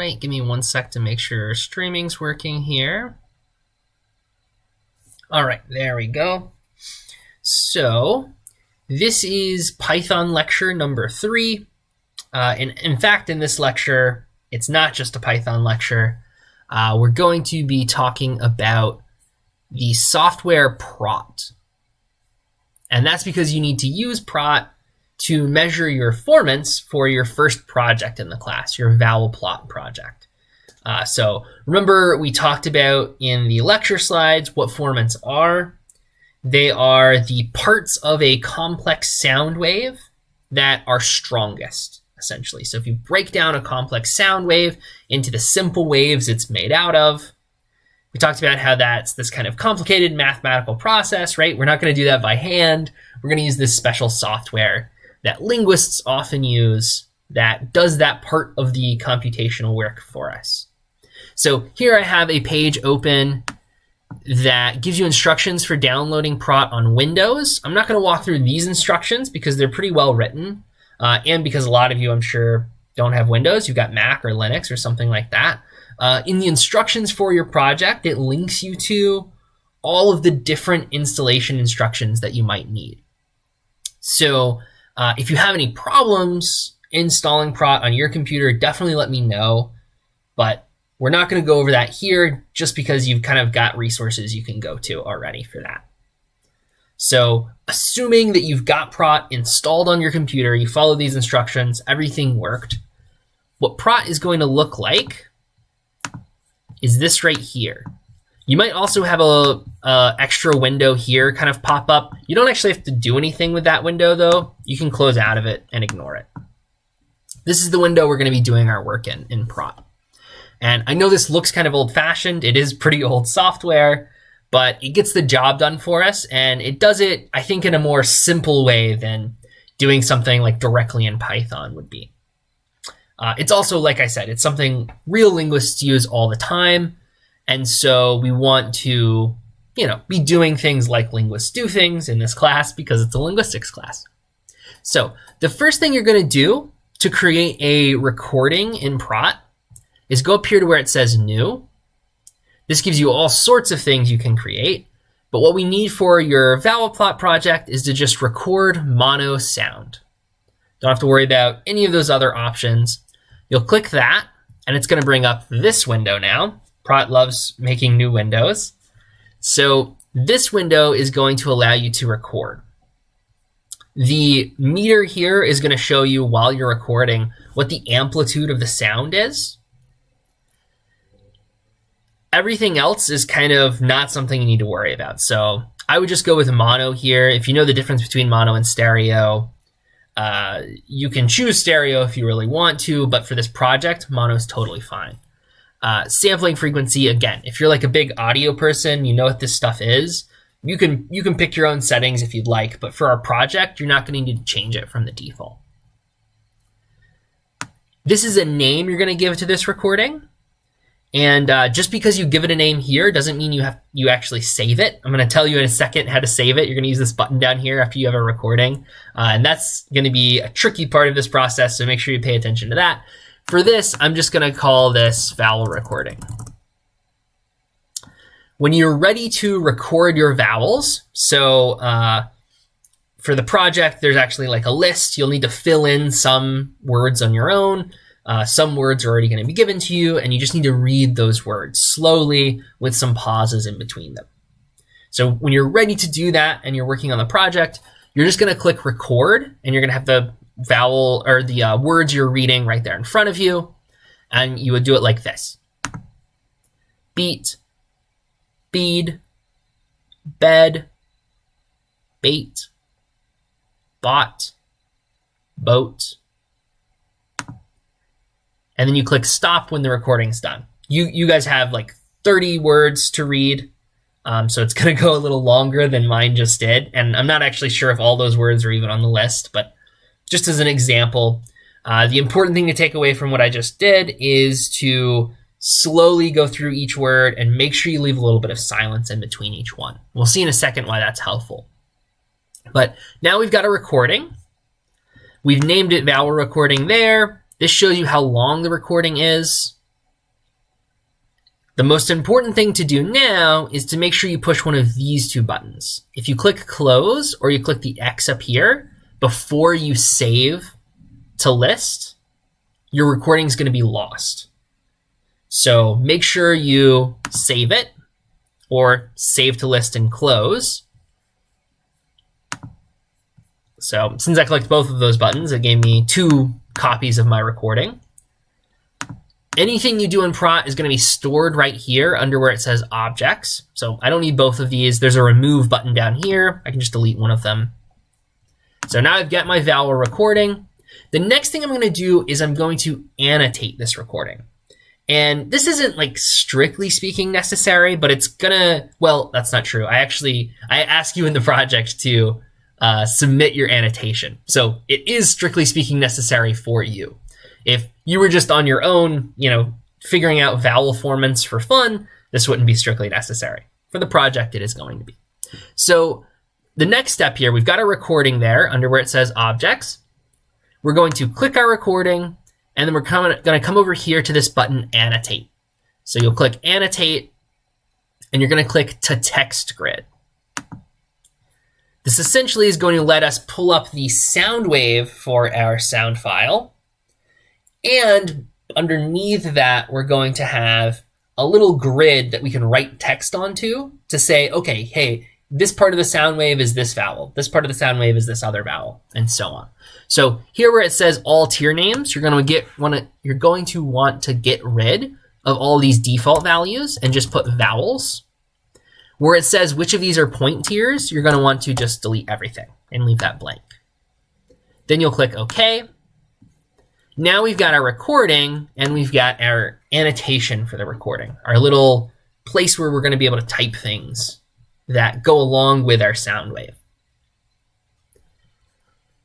right, give me 1 sec to make sure streaming's working here. All right, there we go. So this is Python lecture number 3. And in fact, in this lecture, it's not just a Python lecture. We're going to be talking about the software Praat. And that's because you need to use Praat to measure your performance for your first project in the class, your vowel plot project. So remember, we talked about in the lecture slides what formants are. They are the parts of a complex sound wave that are strongest, essentially. So if you break down a complex sound wave into the simple waves it's made out of, we talked about how that's this kind of complicated mathematical process, right? We're not going to do that by hand. We're going to use this special software that linguists often use that does that part of the computational work for us. So here I have a page open that gives you instructions for downloading Praat on Windows. I'm not going to walk through these instructions because they're pretty well written, and because a lot of you, I'm sure, don't have Windows. You've got Mac or Linux or something like that. In the instructions for your project, it links you to all of the different installation instructions that you might need. So if you have any problems installing Praat on your computer, definitely let me know. But we're not going to go over that here just because you've kind of got resources you can go to already for that. So assuming that you've got Praat installed on your computer, you follow these instructions, everything worked, what Praat is going to look like is this right here. You might also have a extra window here kind of pop up. You don't actually have to do anything with that window though. You can close out of it and ignore it. This is the window we're going to be doing our work in Praat. And I know this looks kind of old-fashioned. It is pretty old software, but it gets the job done for us, and it does it, I think, in a more simple way than doing something like directly in Python would be. It's also, like I said, it's something real linguists use all the time, and so we want to, be doing things like linguists do things in this class because it's a linguistics class. So the first thing you're going to do to create a recording in Praat is go up here to where it says New. This gives you all sorts of things you can create, but what we need for your vowel plot project is to just record mono sound. Don't have to worry about any of those other options. You'll click that, and it's going to bring up this window now. Praat loves making new windows. So this window is going to allow you to record. The meter here is going to show you while you're recording what the amplitude of the sound is. Everything else is kind of not something you need to worry about. So I would just go with mono here. If you know the difference between mono and stereo, you can choose stereo if you really want to, but for this project, mono is totally fine. Sampling frequency, again, if you're like a big audio person, you know what this stuff is, you can pick your own settings if you'd like, but for our project, you're not going to need to change it from the default. This is a name you're going to give to this recording. And just because you give it a name here doesn't mean you actually save it. I'm going to tell you in a second how to save it. You're going to use this button down here after you have a recording. And that's going to be a tricky part of this process, so make sure you pay attention to that. For this, I'm just going to call this vowel recording. When you're ready to record your vowels, so for the project, there's actually like a list. You'll need to fill in some words on your own. Some words are already going to be given to you, and you just need to read those words slowly with some pauses in between them. So when you're ready to do that and you're working on the project, you're just going to click record, and you're going to have the vowel or the words you're reading right there in front of you, and you would do it like this. Beat, bead, bed, bait, bought, boat. And then you click stop when the recording's done. You guys have like 30 words to read, so it's going to go a little longer than mine just did. And I'm not actually sure if all those words are even on the list, but just as an example, the important thing to take away from what I just did is to slowly go through each word and make sure you leave a little bit of silence in between each one. We'll see in a second why that's helpful. But now we've got a recording. We've named it vowel recording there. This shows you how long the recording is. The most important thing to do now is to make sure you push one of these two buttons. If you click close or you click the X up here before you save to list, your recording is going to be lost. So make sure you save it or save to list and close. So since I clicked both of those buttons, it gave me 2 copies of my recording. Anything you do in Praat is going to be stored right here under where it says objects. So I don't need both of these. There's a remove button down here. I can just delete one of them. So now I've got my vowel recording. The next thing I'm going to do is I'm going to annotate this recording. And this isn't like strictly speaking necessary, but it's gonna, well, that's not true. I ask you in the project to submit your annotation. So it is strictly speaking necessary for you. If you were just on your own, figuring out vowel formants for fun, this wouldn't be strictly necessary. For the project, it is going to be. So the next step here, we've got a recording there under where it says objects. We're going to click our recording, and then we're going to come over here to this button, annotate. So you'll click annotate, and you're going to click to text grid. This essentially is going to let us pull up the sound wave for our sound file. And underneath that, we're going to have a little grid that we can write text onto to say, okay, hey, this part of the sound wave is this vowel. This part of the sound wave is this other vowel, and so on. So here where it says all tier names, you're going to want to get rid of all these default values and just put vowels. Where it says which of these are point tiers, you're going to want to just delete everything and leave that blank. Then you'll click OK. Now we've got our recording and we've got our annotation for the recording, our little place where we're going to be able to type things that go along with our sound wave.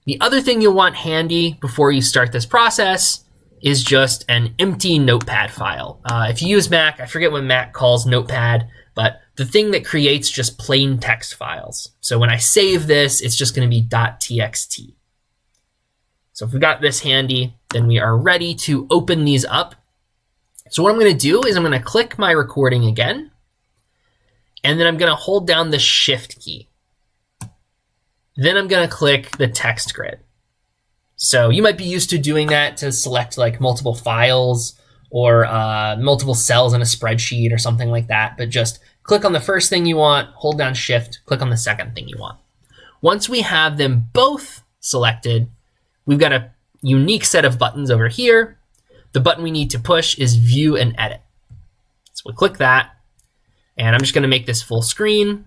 The other thing you'll want handy before you start this process is just an empty notepad file. If you use Mac, I forget what Mac calls notepad, but the thing that creates just plain text files. So when I save this, it's just going to be .txt. So if we've got this handy, then we are ready to open these up. So what I'm going to do is I'm going to click my recording again, and then I'm going to hold down the Shift key. Then I'm going to click the text grid. So you might be used to doing that to select like multiple files or multiple cells in a spreadsheet or something like that, but just click on the first thing you want, hold down Shift, click on the second thing you want. Once we have them both selected, we've got a unique set of buttons over here. The button we need to push is View and Edit. So we'll click that, and I'm just going to make this full screen.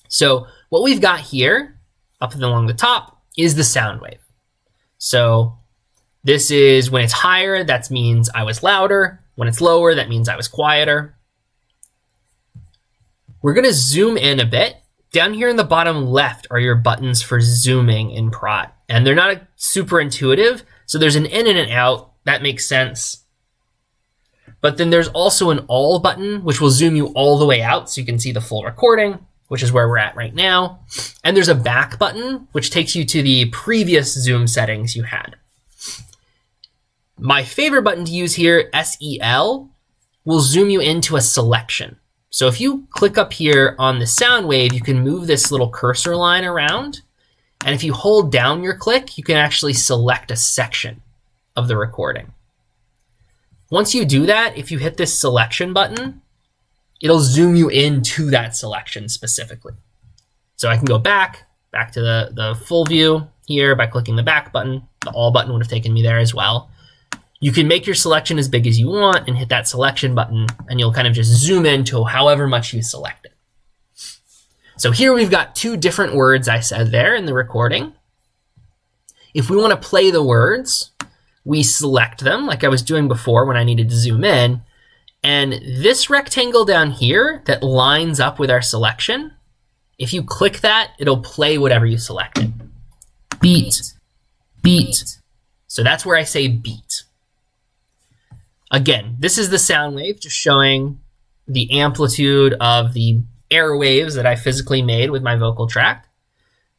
So what we've got here, up and along the top, is the sound wave. So this is when it's higher, that means I was louder. When it's lower, that means I was quieter. We're going to zoom in a bit. Down here in the bottom left are your buttons for zooming in Praat. And they're not super intuitive. So there's an in and an out. That makes sense. But then there's also an all button, which will zoom you all the way out so you can see the full recording, which is where we're at right now. And there's a back button, which takes you to the previous zoom settings you had. My favorite button to use here, SEL, will zoom you into a selection. So if you click up here on the sound wave, you can move this little cursor line around. And if you hold down your click, you can actually select a section of the recording. Once you do that, if you hit this selection button, it'll zoom you into that selection specifically. So I can go back to the full view here by clicking the back button. The all button would have taken me there as well. You can make your selection as big as you want and hit that selection button, and you'll kind of just zoom into however much you selected. So here we've got 2 different words I said there in the recording. If we want to play the words, we select them like I was doing before when I needed to zoom in. And this rectangle down here that lines up with our selection, if you click that, it'll play whatever you selected. Beat, beat. So that's where I say beat. Again, this is the sound wave, just showing the amplitude of the airwaves that I physically made with my vocal tract.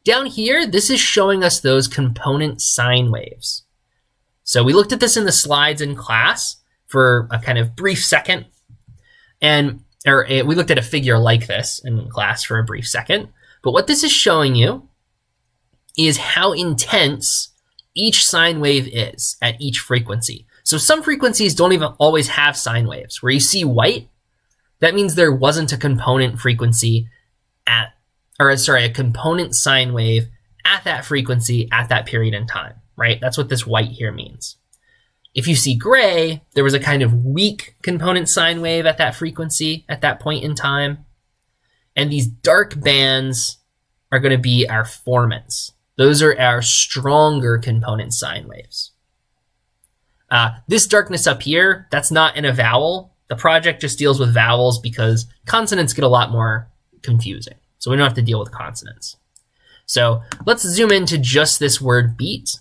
Down here, this is showing us those component sine waves. So we looked at this in the slides in class for a kind of brief second. We looked at a figure like this in class for a brief second. But what this is showing you is how intense each sine wave is at each frequency. So some frequencies don't even always have sine waves. Where you see white, that means there wasn't a component frequency a component sine wave at that frequency at that period in time, right? That's what this white here means. If you see gray, there was a kind of weak component sine wave at that frequency at that point in time. And these dark bands are going to be our formants. Those are our stronger component sine waves. This darkness up here, that's not in a vowel. The project just deals with vowels because consonants get a lot more confusing. So we don't have to deal with consonants. So let's zoom into just this word beat.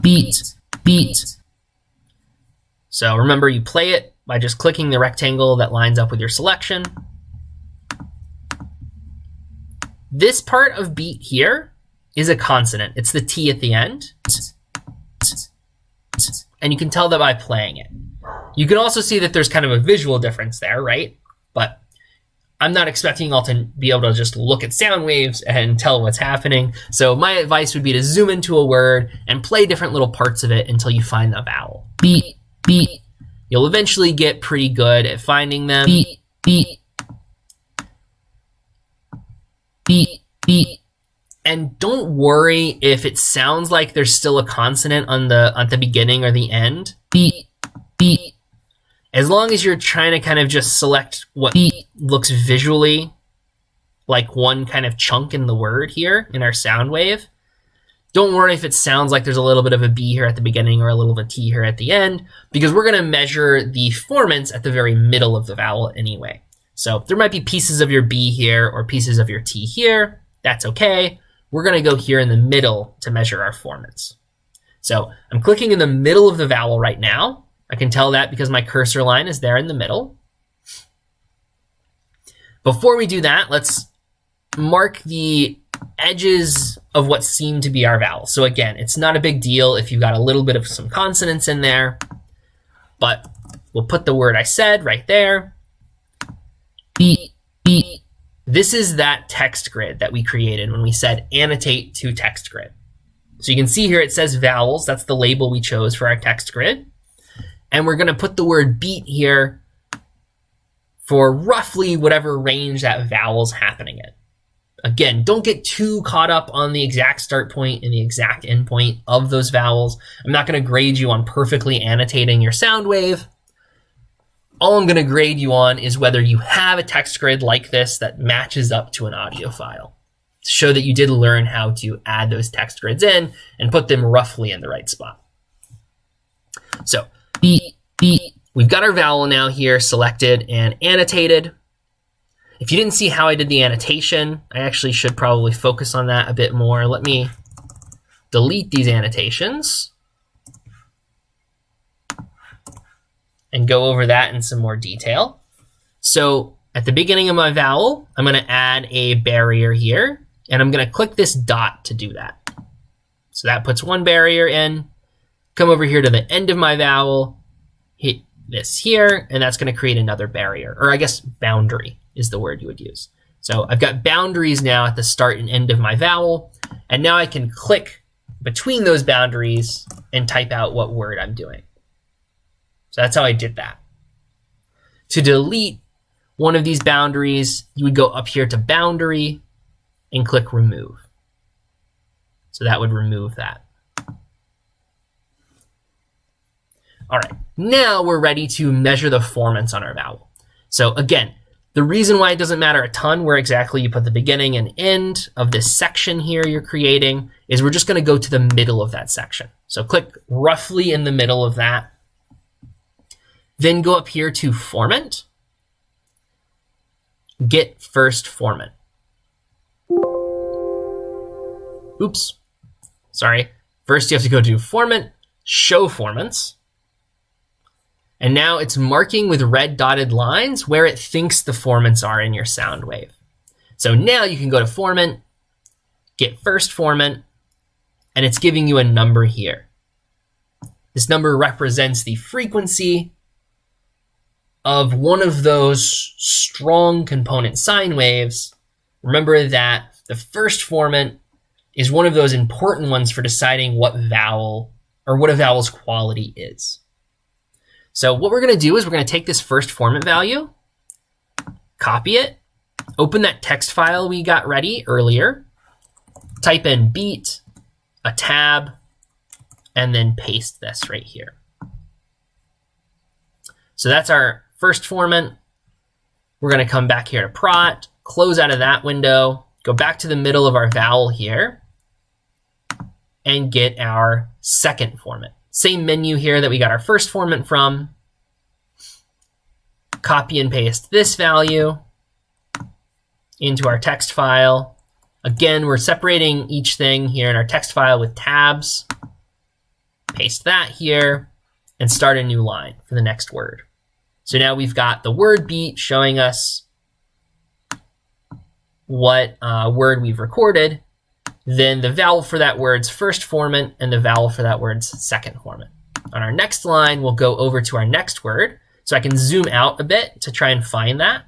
Beat, beat. So remember, you play it by just clicking the rectangle that lines up with your selection. This part of beat here is a consonant. It's the T at the end. And you can tell that by playing it. You can also see that there's kind of a visual difference there, right? But I'm not expecting you all to be able to just look at sound waves and tell what's happening. So my advice would be to zoom into a word and play different little parts of it until you find the vowel. Beat, beat. You'll eventually get pretty good at finding them. Beat, beat. Beat, beat. And don't worry if it sounds like there's still a consonant on the beginning or the end. Beat, beat. As long as you're trying to kind of just select what looks visually like one kind of chunk in the word here in our sound wave, don't worry if it sounds like there's a little bit of a B here at the beginning or a little bit of a T here at the end, because we're going to measure the formants at the very middle of the vowel anyway. So there might be pieces of your B here or pieces of your T here. That's okay. We're going to go here in the middle to measure our formants. So I'm clicking in the middle of the vowel right now. I can tell that because my cursor line is there in the middle. Before we do that, let's mark the edges of what seem to be our vowels. So again, it's not a big deal if you've got a little bit of some consonants in there, but we'll put the word I said right there. Beat, beat. This is that text grid that we created when we said annotate to text grid. So you can see here it says vowels. That's the label we chose for our text grid. And we're going to put the word beat here for roughly whatever range that vowel's happening in. Again, don't get too caught up on the exact start point and the exact end point of those vowels. I'm not going to grade you on perfectly annotating your sound wave. All I'm going to grade you on is whether you have a text grid like this that matches up to an audio file, to show that you did learn how to add those text grids in and put them roughly in the right spot. So, beat, beat. We've got our vowel now here selected and annotated. If you didn't see how I did the annotation, I actually should probably focus on that a bit more. Let me delete these annotations and go over that in some more detail. So at the beginning of my vowel, I'm going to add a barrier here, and I'm going to click this dot to do that. So that puts one barrier in. Come over here to the end of my vowel, hit this here, and that's going to create another barrier, or I guess boundary is the word you would use. So I've got boundaries now at the start and end of my vowel, and now I can click between those boundaries and type out what word I'm doing. So that's how I did that. To delete one of these boundaries, you would go up here to boundary and click remove. So that would remove that. All right, now we're ready to measure the formants on our vowel. So again, the reason why it doesn't matter a ton where exactly you put the beginning and end of this section here you're creating is we're just going to go to the middle of that section. So click roughly in the middle of that. Then go up here to formant. Get first formant. Oops, sorry. First you have to go to formant, show formants. And now it's marking with red dotted lines where it thinks the formants are in your sound wave. So now you can go to formant, get first formant, and it's giving you a number here. This number represents the frequency of one of those strong component sine waves, remember that the first formant is one of those important ones for deciding what vowel or what a vowel's quality is. So what we're going to do is we're going to take this first formant value, copy it, open that text file we got ready earlier, type in beat, a tab, and then paste this right here. So that's our first formant. We're going to come back here to Praat, close out of that window, go back to the middle of our vowel here, and get our second formant. Same menu here that we got our first formant from. Copy and paste this value into our text file. Again, we're separating each thing here in our text file with tabs. Paste that here and start a new line for the next word. So now we've got the word beat showing us what word we've recorded, then the vowel for that word's first formant and the vowel for that word's second formant. On our next line, we'll go over to our next word. So I can zoom out a bit to try and find that.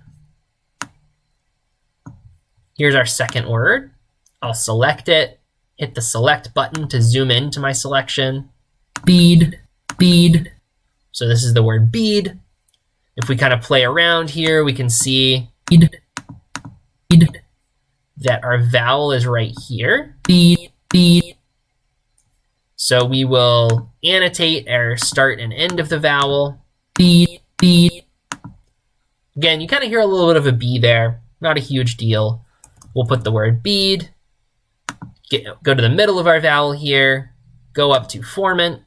Here's our second word. I'll select it, hit the select button to zoom into my selection. Bead, bead. So this is the word bead. If we kind of play around here, we can see that our vowel is right here. So we will annotate our start and end of the vowel. Again, you kind of hear a little bit of a B there, not a huge deal. We'll put the word bead, go to the middle of our vowel here, go up to formant,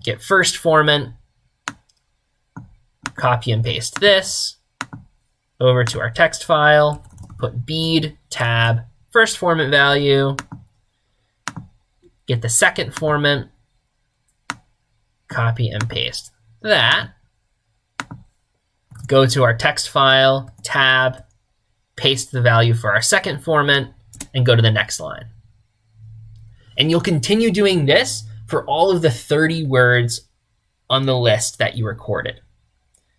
get first formant, copy and paste this over to our text file, put bead, tab, first formant value, get the second formant, copy and paste that, go to our text file, tab, paste the value for our second formant, and go to the next line. And you'll continue doing this for all of the 30 words on the list that you recorded.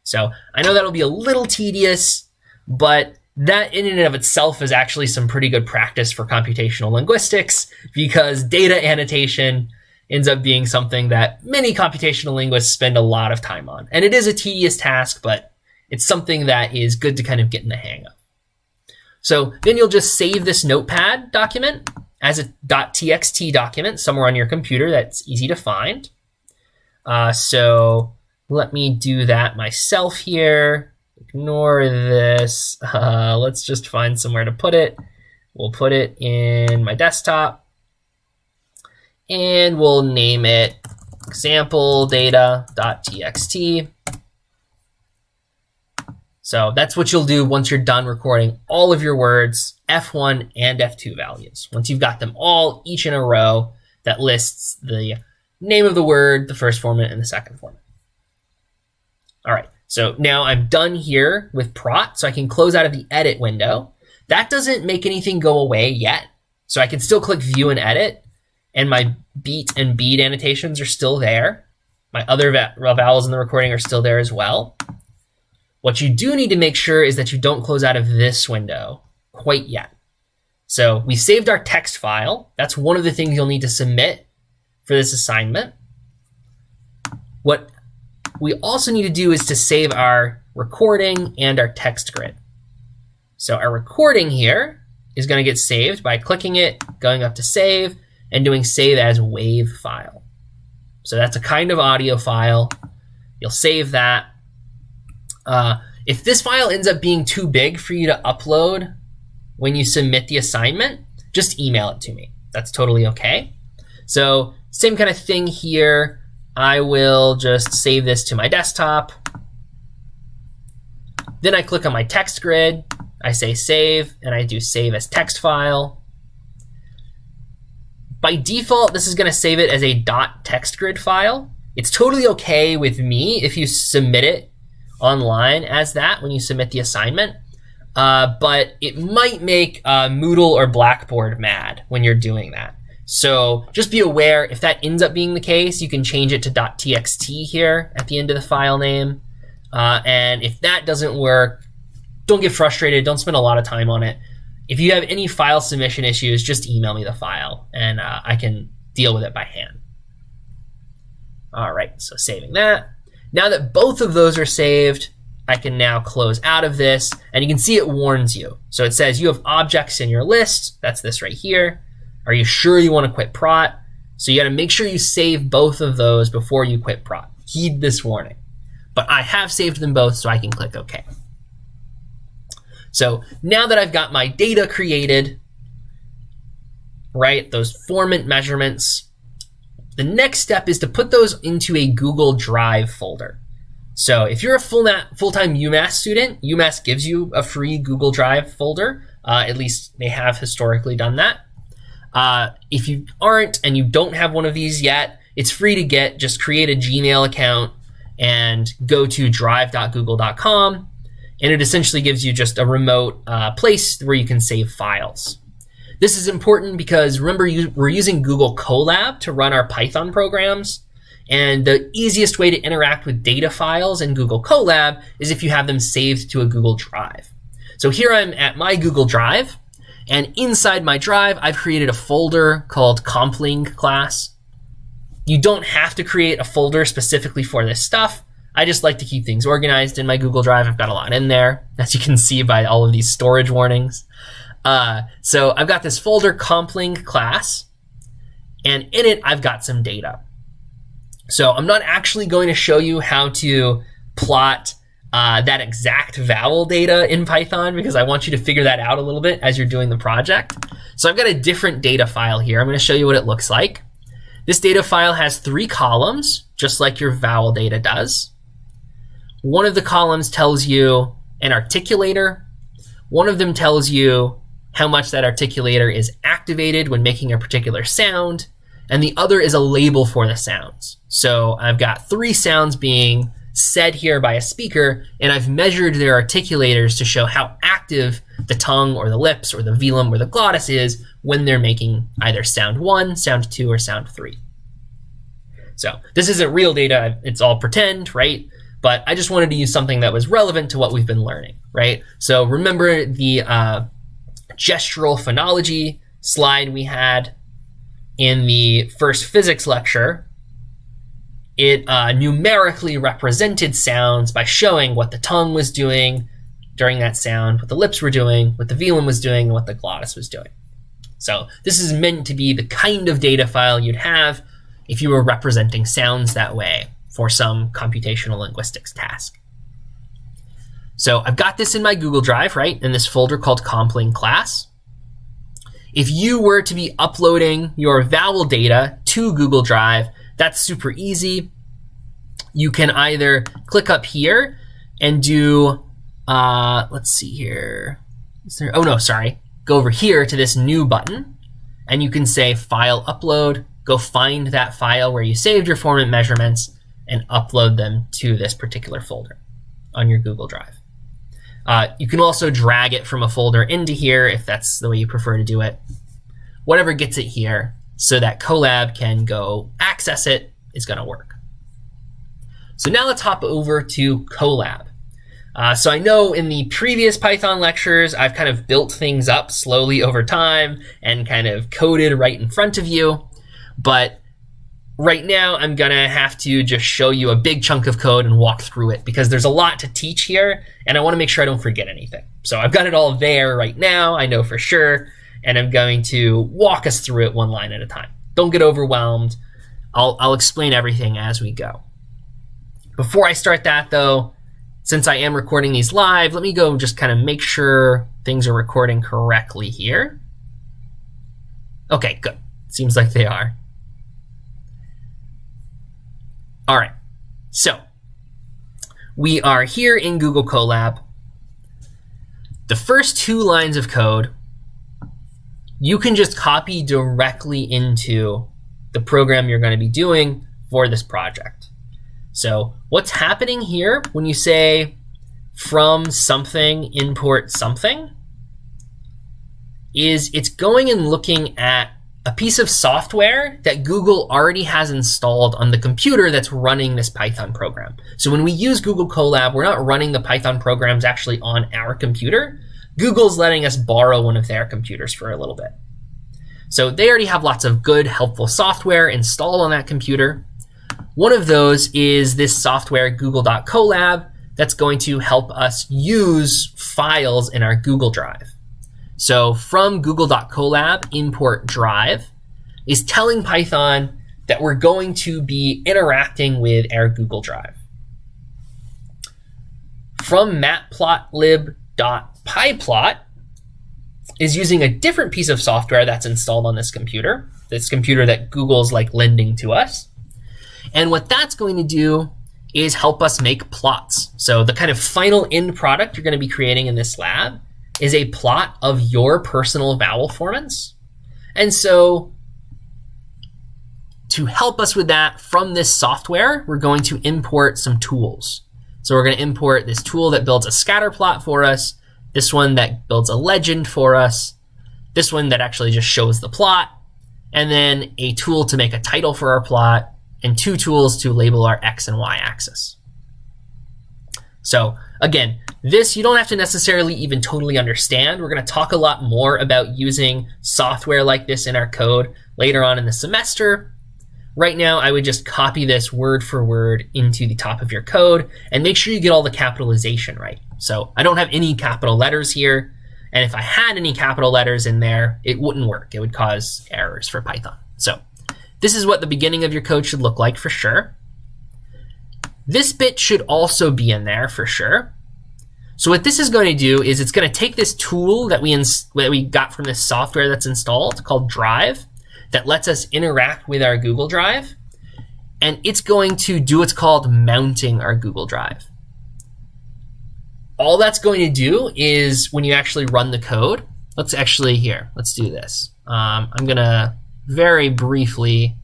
So I know that'll be a little tedious, but that in and of itself is actually some pretty good practice for computational linguistics, because data annotation ends up being something that many computational linguists spend a lot of time on. And it is a tedious task, but it's something that is good to kind of get in the hang of. So then you'll just save this notepad document as a .txt document somewhere on your computer that's easy to find. So let me do that myself here. Ignore this. Let's just find somewhere to put it. We'll put it in my desktop. And we'll name it example data.txt. So that's what you'll do once you're done recording all of your words, F1 and F2 values. Once you've got them all, each in a row, that lists the name of the word, the first formant, and the second formant. All right, so now I'm done here with Praat, so I can close out of the edit window. That doesn't make anything go away yet, so I can still click view and edit, and my beat and bead annotations are still there. My other vowels in the recording are still there as well. What you do need to make sure is that you don't close out of this window quite yet. So we saved our text file. That's one of the things you'll need to submit for this assignment. What we also need to do is to save our recording and our text grid. So our recording here is going to get saved by clicking it, going up to save, and doing save as wave file. So that's a kind of audio file. You'll save that. If this file ends up being too big for you to upload when you submit the assignment, just email it to me. That's totally okay. So same kind of thing here. I will just save this to my desktop. Then I click on my text grid. I say save, and I do save as text file. By default, this is going to save it as a .textgrid file. It's totally okay with me if you submit it online as that when you submit the assignment, but it might make Moodle or Blackboard mad when you're doing that. So just be aware, if that ends up being the case, you can change it to .txt here at the end of the file name. And if that doesn't work, don't get frustrated. Don't spend a lot of time on it. If you have any file submission issues, just email me the file and I can deal with it by hand. All right, so saving that. Now that both of those are saved, I can now close out of this, and you can see it warns you. So it says you have objects in your list. That's this right here. Are you sure you want to quit Praat? So you got to make sure you save both of those before you quit Praat. Heed this warning. But I have saved them both, so I can click OK. So now that I've got my data created, right, those formant measurements, the next step is to put those into a Google Drive folder. So if you're a full-time UMass student, UMass gives you a free Google Drive folder. At least they have historically done that. If you aren't and you don't have one of these yet, it's free to get. Just create a Gmail account and go to drive.google.com. And it essentially gives you just a remote place where you can save files. This is important because remember, we're using Google Colab to run our Python programs. And the easiest way to interact with data files in Google Colab is if you have them saved to a Google Drive. So here I'm at my Google Drive, and inside my drive, I've created a folder called compling class. You don't have to create a folder specifically for this stuff. I just like to keep things organized in my Google Drive. I've got a lot in there, as you can see by all of these storage warnings. So I've got this folder compling class, and in it, I've got some data. So I'm not actually going to show you how to plot that exact vowel data in Python because I want you to figure that out a little bit as you're doing the project. So I've got a different data file here. I'm going to show you what it looks like. This data file has 3 columns, just like your vowel data does. One of the columns tells you an articulator. One of them tells you how much that articulator is activated when making a particular sound. And the other is a label for the sounds. So I've got 3 sounds being said here by a speaker, and I've measured their articulators to show how active the tongue or the lips or the velum or the glottis is when they're making either sound 1, sound 2, or sound 3. So this isn't real data, it's all pretend, right? But I just wanted to use something that was relevant to what we've been learning, right? So remember the gestural phonology slide we had in the first physics lecture. It numerically represented sounds by showing what the tongue was doing during that sound, what the lips were doing, what the velum was doing, and what the glottis was doing. So this is meant to be the kind of data file you'd have if you were representing sounds that way for some computational linguistics task. So I've got this in my Google Drive, right, in this folder called compling class. If you were to be uploading your vowel data to Google Drive, that's super easy. You can either click up here and do, let's see here. Go over here to this new button, and you can say File Upload. Go find that file where you saved your formant measurements and upload them to this particular folder on your Google Drive. You can also drag it from a folder into here if that's the way you prefer to do it. Whatever gets it here so that Colab can go access it is going to work. So now let's hop over to Colab. So I know in the previous Python lectures, I've kind of built things up slowly over time and kind of coded right in front of you. But right now, I'm going to have to just show you a big chunk of code and walk through it because there's a lot to teach here, and I want to make sure I don't forget anything. So I've got it all there right now, I know for sure, and I'm going to walk us through it one line at a time. Don't get overwhelmed. I'll explain everything as we go. Before I start that, though, since I am recording these live, let me go just kind of make sure things are recording correctly here. Okay, good. Seems like they are. All right, so we are here in Google Colab. The first 2 lines of code, you can just copy directly into the program you're going to be doing for this project. So what's happening here when you say from something, import something, is it's going and looking at a piece of software that Google already has installed on the computer that's running this Python program. So when we use Google Colab, we're not running the Python programs actually on our computer. Google's letting us borrow one of their computers for a little bit. So they already have lots of good, helpful software installed on that computer. One of those is this software, Google.Colab, that's going to help us use files in our Google Drive. So from Google.Colab, import drive is telling Python that we're going to be interacting with our Google Drive. From matplotlib.pyplot is using a different piece of software that's installed on this computer that Google's like lending to us. And what that's going to do is help us make plots. So the kind of final end product you're going to be creating in this lab is a plot of your personal vowel formants. And so to help us with that from this software, we're going to import some tools. So we're going to import this tool that builds a scatter plot for us, this one that builds a legend for us, this one that actually just shows the plot, and then a tool to make a title for our plot, and 2 tools to label our X and Y axis. So again, this you don't have to necessarily even totally understand. We're going to talk a lot more about using software like this in our code later on in the semester. Right now, I would just copy this word for word into the top of your code and make sure you get all the capitalization right. So I don't have any capital letters here. And if I had any capital letters in there, it wouldn't work. It would cause errors for Python. So this is what the beginning of your code should look like for sure. This bit should also be in there for sure. So what this is going to do is it's going to take this tool that we got from this software that's installed called Drive that lets us interact with our Google Drive, and it's going to do what's called mounting our Google Drive. All that's going to do is when you actually run the code, let's do this. I'm going to very briefly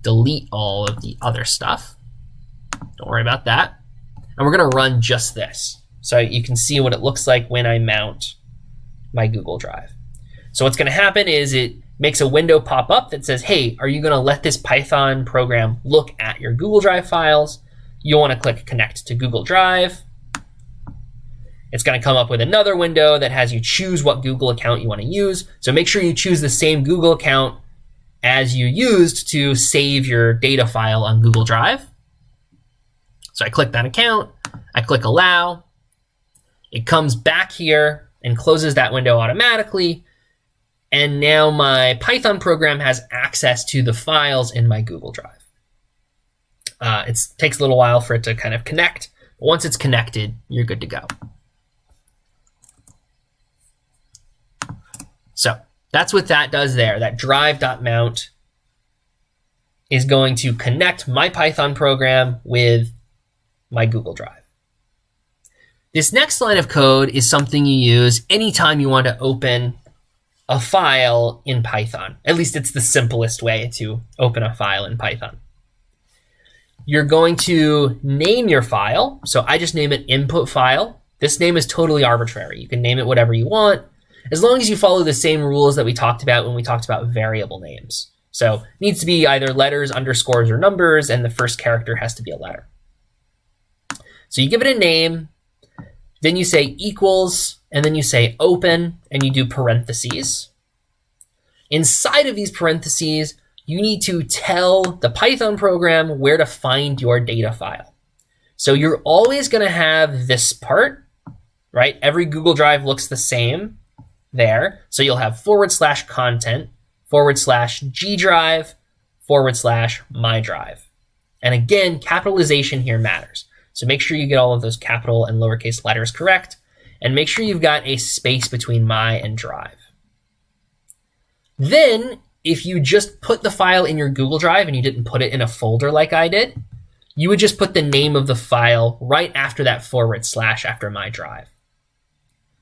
delete all of the other stuff. Don't worry about that. And we're going to run just this. So you can see what it looks like when I mount my Google Drive. So what's going to happen is it makes a window pop up that says, hey, are you going to let this Python program look at your Google Drive files? You'll want to click Connect to Google Drive. It's going to come up with another window that has you choose what Google account you want to use. So make sure you choose the same Google account as you used to save your data file on Google Drive. So I click that account, I click Allow. It comes back here and closes that window automatically. And now my Python program has access to the files in my Google Drive. It takes a little while for it to kind of connect. But once it's connected, you're good to go. So that's what that does there. That drive.mount is going to connect my Python program with my Google Drive. This next line of code is something you use anytime you want to open a file in Python. At least it's the simplest way to open a file in Python. You're going to name your file. So I just name it input file. This name is totally arbitrary. You can name it whatever you want, as long as you follow the same rules that we talked about when we talked about variable names. So it needs to be either letters, underscores, or numbers, and the first character has to be a letter. So you give it a name, then you say equals, and then you say open, and you do parentheses. Inside of these parentheses, you need to tell the Python program where to find your data file. So you're always going to have this part, right? Every Google Drive looks the same there. So you'll have /content, /G drive, /my drive. And again, capitalization here matters. So make sure you get all of those capital and lowercase letters correct, and make sure you've got a space between my and drive. Then, if you just put the file in your Google Drive and you didn't put it in a folder like I did, you would just put the name of the file right after that / after my drive.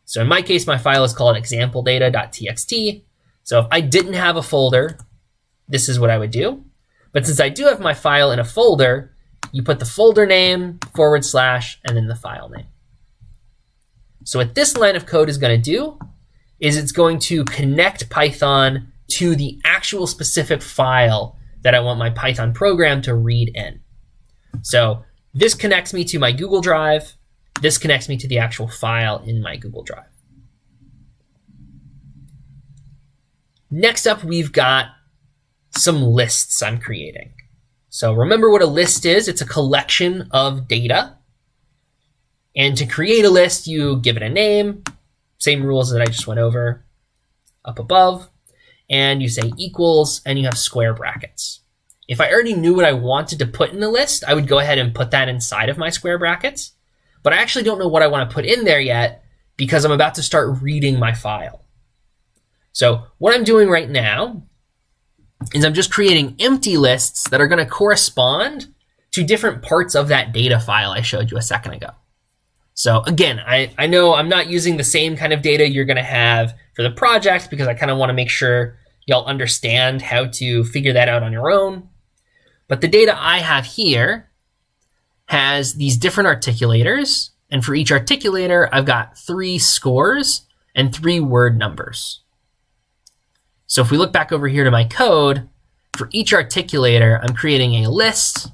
So in my case, my file is called exampledata.txt. So if I didn't have a folder, this is what I would do. But since I do have my file in a folder, you put the folder name, / and then the file name. So what this line of code is going to do is it's going to connect Python to the actual actual specific file that I want my Python program to read in. So this connects me to my Google Drive. This connects me to the actual file in my Google Drive. Next up, we've got some lists I'm creating. So remember what a list is. It's a collection of data. And to create a list, you give it a name, same rules that I just went over up above, and you say equals, and you have square brackets. If I already knew what I wanted to put in the list, I would go ahead and put that inside of my square brackets. But I actually don't know what I want to put in there yet because I'm about to start reading my file. So what I'm doing right now is I'm just creating empty lists that are going to correspond to different parts of that data file I showed you a second ago. So again, I know I'm not using the same kind of data you're going to have for the project because I kind of want to make sure y'all understand how to figure that out on your own. But the data I have here has these different articulators. And for each articulator, I've got 3 scores and 3 word numbers. So if we look back over here to my code, for each articulator, I'm creating a list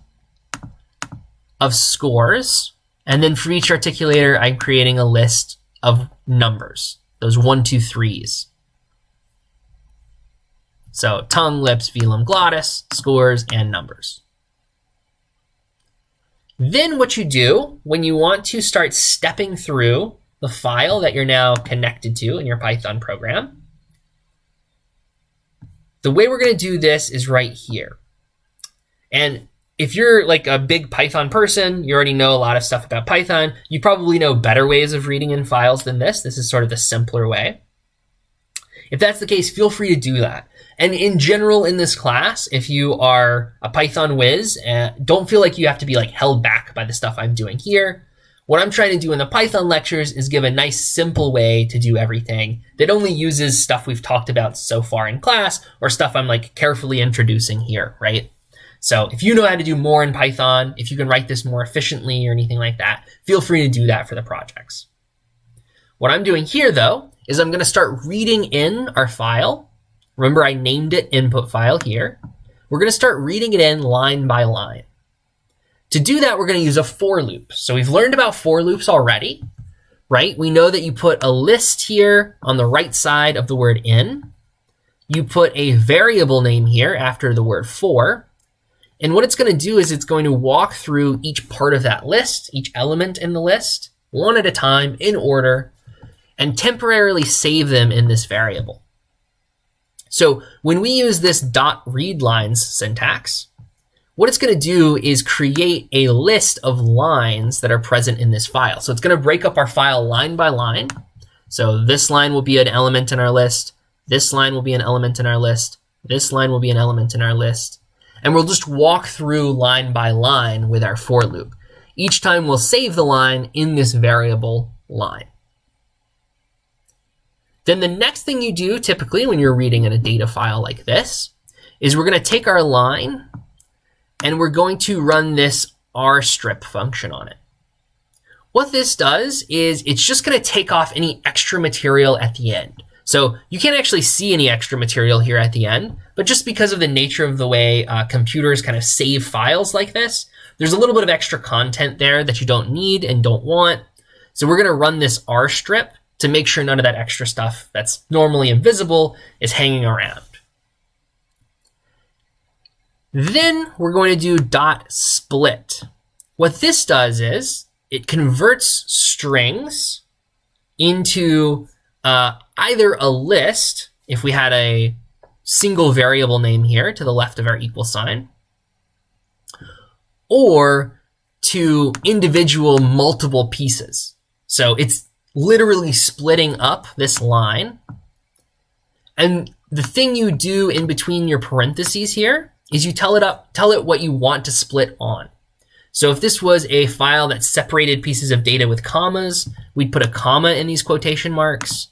of scores. And then for each articulator, I'm creating a list of numbers, those 1, 2, 3s. So tongue, lips, velum, glottis, scores, and numbers. Then what you do when you want to start stepping through the file that you're now connected to in your Python program, the way we're going to do this is right here. And if you're like a big Python person, you already know a lot of stuff about Python. You probably know better ways of reading in files than this. This is sort of the simpler way. If that's the case, feel free to do that. And in general in this class, if you are a Python whiz, don't feel like you have to be like held back by the stuff I'm doing here. What I'm trying to do in the Python lectures is give a nice simple way to do everything that only uses stuff we've talked about so far in class or stuff I'm like carefully introducing here, right? So if you know how to do more in Python, if you can write this more efficiently or anything like that, feel free to do that for the projects. What I'm doing here though, is I'm going to start reading in our file. Remember I named it input file here. We're going to start reading it in line by line. To do that, we're going to use a for loop. So we've learned about for loops already, right? We know that you put a list here on the right side of the word in. You put a variable name here after the word for. And what it's going to do is it's going to walk through each part of that list, each element in the list, one at a time in order, and temporarily save them in this variable. So when we use this .readLines syntax, what it's going to do is create a list of lines that are present in this file. So it's going to break up our file line by line. So this line will be an element in our list. This line will be an element in our list. This line will be an element in our list. And we'll just walk through line by line with our for loop. Each time we'll save the line in this variable line. Then the next thing you do typically when you're reading in a data file like this is we're going to take our line and we're going to run this rstrip function on it. What this does is it's just going to take off any extra material at the end. So you can't actually see any extra material here at the end, but just because of the nature of the way computers kind of save files like this, there's a little bit of extra content there that you don't need and don't want. So we're going to run this rstrip to make sure none of that extra stuff that's normally invisible is hanging around. Then we're going to do .split. What this does is it converts strings into either a list, if we had a single variable name here to the left of our equal sign, or to individual multiple pieces. So it's literally splitting up this line. And the thing you do in between your parentheses here is you tell it what you want to split on. So if this was a file that separated pieces of data with commas, we'd put a comma in these quotation marks.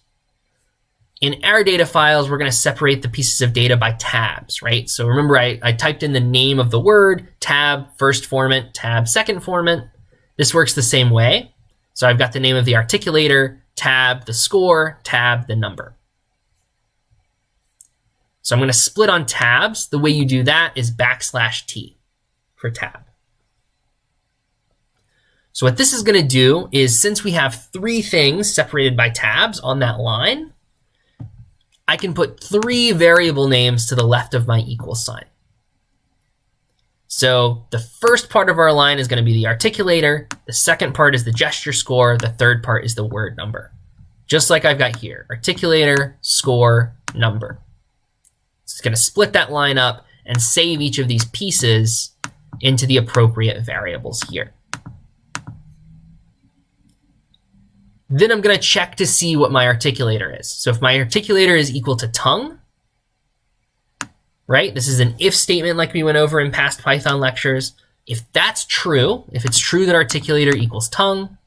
In our data files, we're going to separate the pieces of data by tabs, right? So remember, I typed in the name of the word, tab, first formant, tab, second formant. This works the same way. So I've got the name of the articulator, tab, the score, tab, the number. So I'm going to split on tabs. The way you do that is \T for tab. So what this is going to do is, since we have 3 things separated by tabs on that line, I can put 3 variable names to the left of my equal sign. So the first part of our line is going to be the articulator. The second part is the gesture score. The third part is the word number. Just like I've got here, articulator, score, number. It's going to split that line up and save each of these pieces into the appropriate variables here. Then I'm going to check to see what my articulator is. So if my articulator is equal to tongue, right? This is an if statement like we went over in past Python lectures. If that's true, if it's true that articulator equals tongue,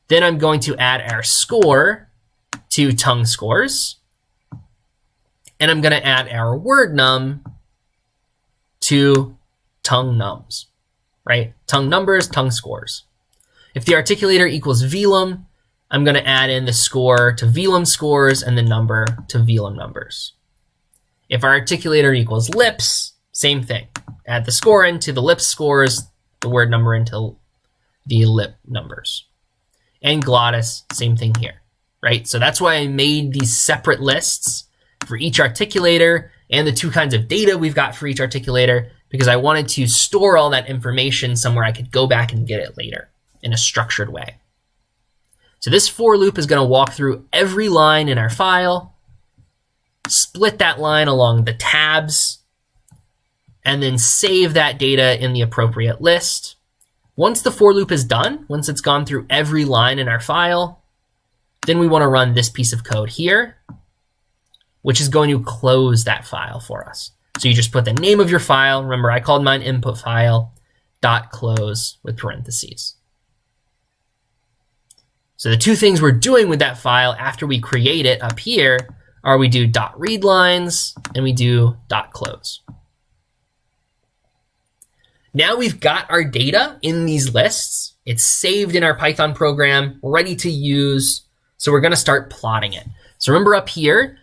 then I'm going to add our score to tongue scores. And I'm going to add our word num to tongue nums, right? Tongue numbers, tongue scores. If the articulator equals velum, I'm going to add in the score to velum scores and the number to velum numbers. If our articulator equals lips, same thing. Add the score into the lips scores, the word number into the lip numbers. And glottis, same thing here, right? So that's why I made these separate lists for each articulator and the 2 kinds of data we've got for each articulator, because I wanted to store all that information somewhere I could go back and get it later in a structured way. So this for loop is going to walk through every line in our file, split that line along the tabs, and then save that data in the appropriate list. Once the for loop is done, once it's gone through every line in our file, then we want to run this piece of code here, which is going to close that file for us. So you just put the name of your file. Remember, I called mine input file, .close with parentheses. So the 2 things we're doing with that file after we create it up here are we do .readlines and we do .close. Now we've got our data in these lists. It's saved in our Python program, ready to use. So we're going to start plotting it. So remember up here,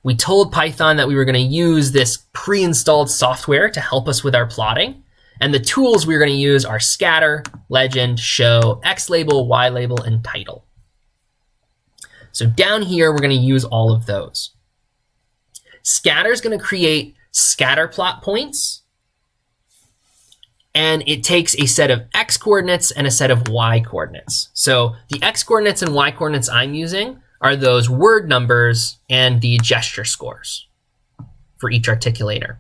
we told Python that we were going to use this pre-installed software to help us with our plotting. And the tools we're going to use are scatter, legend, show, xlabel, ylabel, and title. So down here, we're going to use all of those. Scatter is going to create scatter plot points. And it takes a set of x coordinates and a set of y coordinates. So the x coordinates and y coordinates I'm using are those word numbers and the gesture scores for each articulator.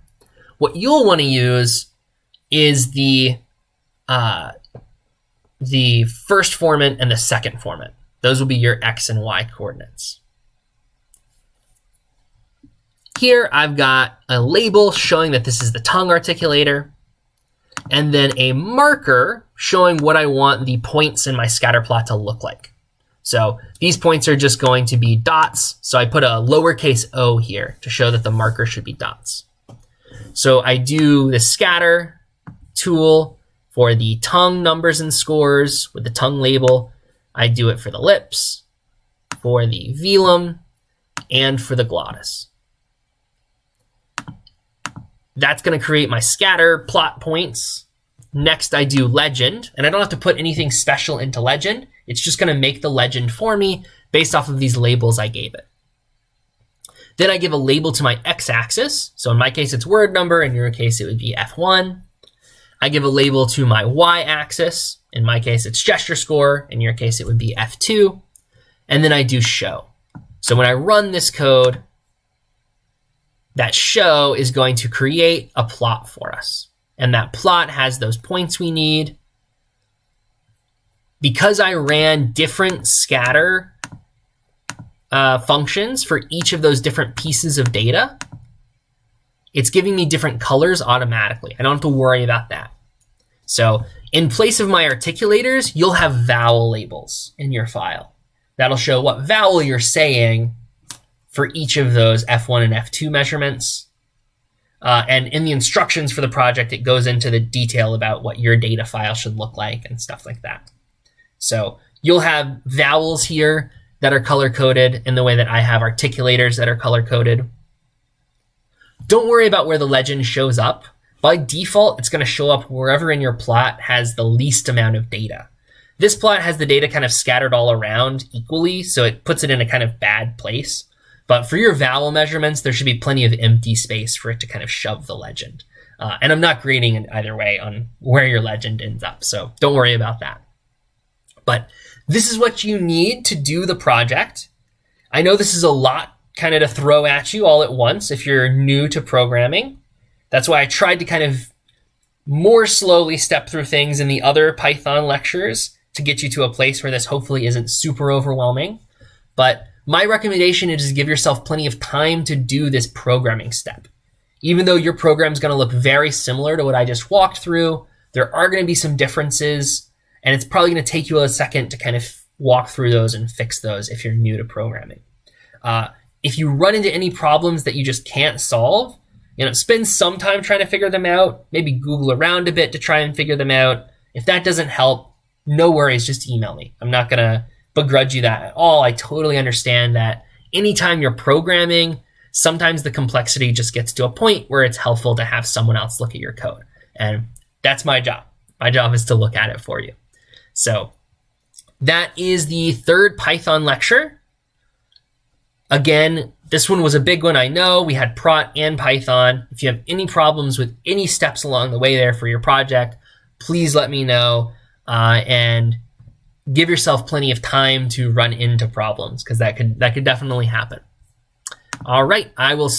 What you'll want to use is the first formant and the second formant. Those will be your x and y coordinates. Here I've got a label showing that this is the tongue articulator, and then a marker showing what I want the points in my scatter plot to look like. So these points are just going to be dots. So I put a lowercase o here to show that the marker should be dots. So I do the scatter tool for the tongue numbers and scores with the tongue label. I do it for the lips, for the velum, and for the glottis. That's going to create my scatter plot points. Next, I do legend, and I don't have to put anything special into legend. It's just going to make the legend for me based off of these labels I gave it. Then I give a label to my x-axis. So in my case, it's word number. In your case, it would be F1. I give a label to my y-axis. In my case, it's gesture score. In your case, it would be F2. And then I do show. So when I run this code, that show is going to create a plot for us. And that plot has those points we need. Because I ran different scatter functions for each of those different pieces of data, it's giving me different colors automatically. I don't have to worry about that. So in place of my articulators, you'll have vowel labels in your file. That'll show what vowel you're saying for each of those F1 and F2 measurements. And in the instructions for the project, it goes into the detail about what your data file should look like and stuff like that. So you'll have vowels here that are color-coded in the way that I have articulators that are color-coded. Don't worry about where the legend shows up. By default, it's going to show up wherever in your plot has the least amount of data. This plot has the data kind of scattered all around equally, so it puts it in a kind of bad place. But for your vowel measurements, there should be plenty of empty space for it to kind of shove the legend. And I'm not grading it either way on where your legend ends up, so don't worry about that. But this is what you need to do the project. I know this is a lot kind of to throw at you all at once if you're new to programming. That's why I tried to kind of more slowly step through things in the other Python lectures to get you to a place where this hopefully isn't super overwhelming. But my recommendation is to give yourself plenty of time to do this programming step. Even though your program is going to look very similar to what I just walked through, there are going to be some differences, and it's probably going to take you a second to kind of walk through those and fix those if you're new to programming. If you run into any problems that you just can't solve, spend some time trying to figure them out, maybe Google around a bit to try and figure them out. If that doesn't help, no worries, just email me. I'm not going to begrudge you that at all. I totally understand that anytime you're programming, sometimes the complexity just gets to a point where it's helpful to have someone else look at your code. And that's my job. My job is to look at it for you. So that is the third Python lecture. Again, this one was a big one, I know. We had Praat and Python. If you have any problems with any steps along the way there for your project, please let me know and give yourself plenty of time to run into problems, because that could definitely happen. All right, I will